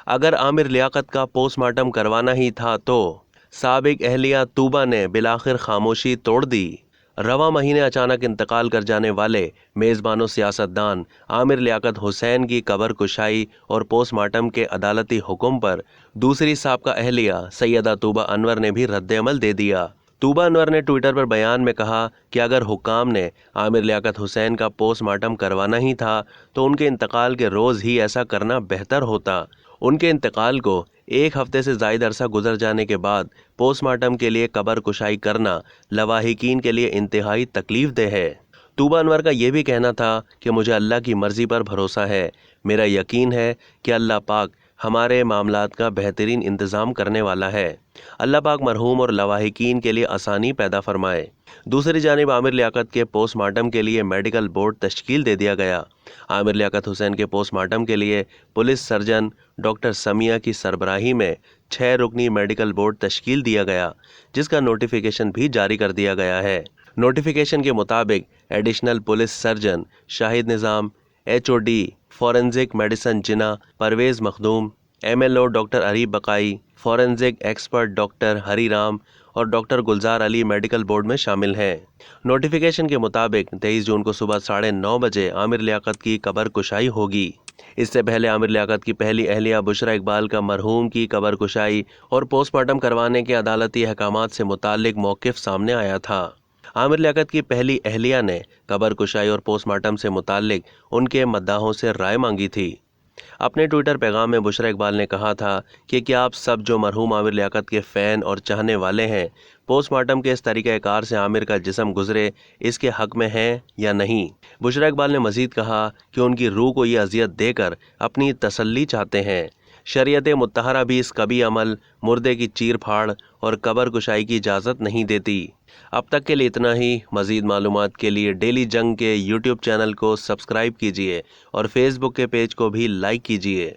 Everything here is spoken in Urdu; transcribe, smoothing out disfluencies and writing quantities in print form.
اگر عامر لیاقت کا پوسٹ مارٹم کروانا ہی تھا تو سابق اہلیہ طوبہ نے بالآخر خاموشی توڑ دی۔ رواں مہینے اچانک انتقال کر جانے والے میزبان و سیاستدان عامر لیاقت حسین کی قبر کشائی اور پوسٹ مارٹم کے عدالتی حکم پر دوسری سابقہ اہلیہ سیدہ طوبہ انور نے بھی رد عمل دے دیا۔ طوبہ انور نے ٹویٹر پر بیان میں کہا کہ اگر حکام نے عامر لیاقت حسین کا پوسٹ مارٹم کروانا ہی تھا تو ان کے انتقال کے روز ہی ایسا کرنا بہتر ہوتا۔ ان کے انتقال کو ایک ہفتے سے زائد عرصہ گزر جانے کے بعد پوسٹ مارٹم کے لیے قبر کشائی کرنا لواحقین کے لیے انتہائی تکلیف دہ ہے۔ طوبہ انور کا یہ بھی کہنا تھا کہ مجھے اللہ کی مرضی پر بھروسہ ہے، میرا یقین ہے کہ اللہ پاک ہمارے معاملات کا بہترین انتظام کرنے والا ہے۔ اللہ پاک مرحوم اور لواحقین کے لیے آسانی پیدا فرمائے۔ دوسری جانب عامر لیاقت کے پوسٹ مارٹم کے لیے میڈیکل بورڈ تشکیل دے دیا گیا۔ عامر لیاقت حسین کے پوسٹ مارٹم کے لیے پولیس سرجن ڈاکٹر سمیہ کی سربراہی میں 6 رکنی میڈیکل بورڈ تشکیل دیا گیا، جس کا نوٹیفیکیشن بھی جاری کر دیا گیا ہے۔ نوٹیفیکیشن کے مطابق additional police surgeon Shahid Nizam, HOD forensic medicine Jinnah Parvez Makhdoom, MLO doctor Areeb Baqai, forensic expert doctor Hari Ram اور doctor Gulzar Ali medical board میں شامل ہیں۔ نوٹیفیکیشن کے مطابق 23 جون کو صبح 9:30 بجے عامر لیاقت کی قبر کشائی ہوگی۔ اس سے پہلے عامر لیاقت کی پہلی اہلیہ بشریٰ اقبال کا مرحوم کی قبر کشائی اور پوسٹ مارٹم کروانے کے عدالتی احکامات سے متعلق موقف سامنے آیا تھا۔ عامر لیاقت کی پہلی اہلیہ نے قبر کشائی اور پوسٹ مارٹم سے متعلق ان کے مداحوں سے رائے مانگی تھی۔ اپنے ٹویٹر پیغام میں بشریٰ اقبال نے کہا تھا کہ کیا آپ سب جو مرحوم عامر لیاقت کے فین اور چاہنے والے ہیں، پوسٹ مارٹم کے اس طریقہ کار سے عامر کا جسم گزرے اس کے حق میں ہیں یا نہیں؟ بشریٰ اقبال نے مزید کہا کہ ان کی روح کو یہ اذیت دے کر اپنی تسلی چاہتے ہیں۔ شریعت مطہرہ بھی اس کبھی عمل، مردے کی چیر پھاڑ اور قبر کشائی کی اجازت نہیں دیتی۔ اب تک کے لیے اتنا ہی۔ مزید معلومات کے لیے ڈیلی جنگ کے YouTube چینل کو سبسکرائب کیجیے اور Facebook کے پیج کو بھی لائک کیجیے۔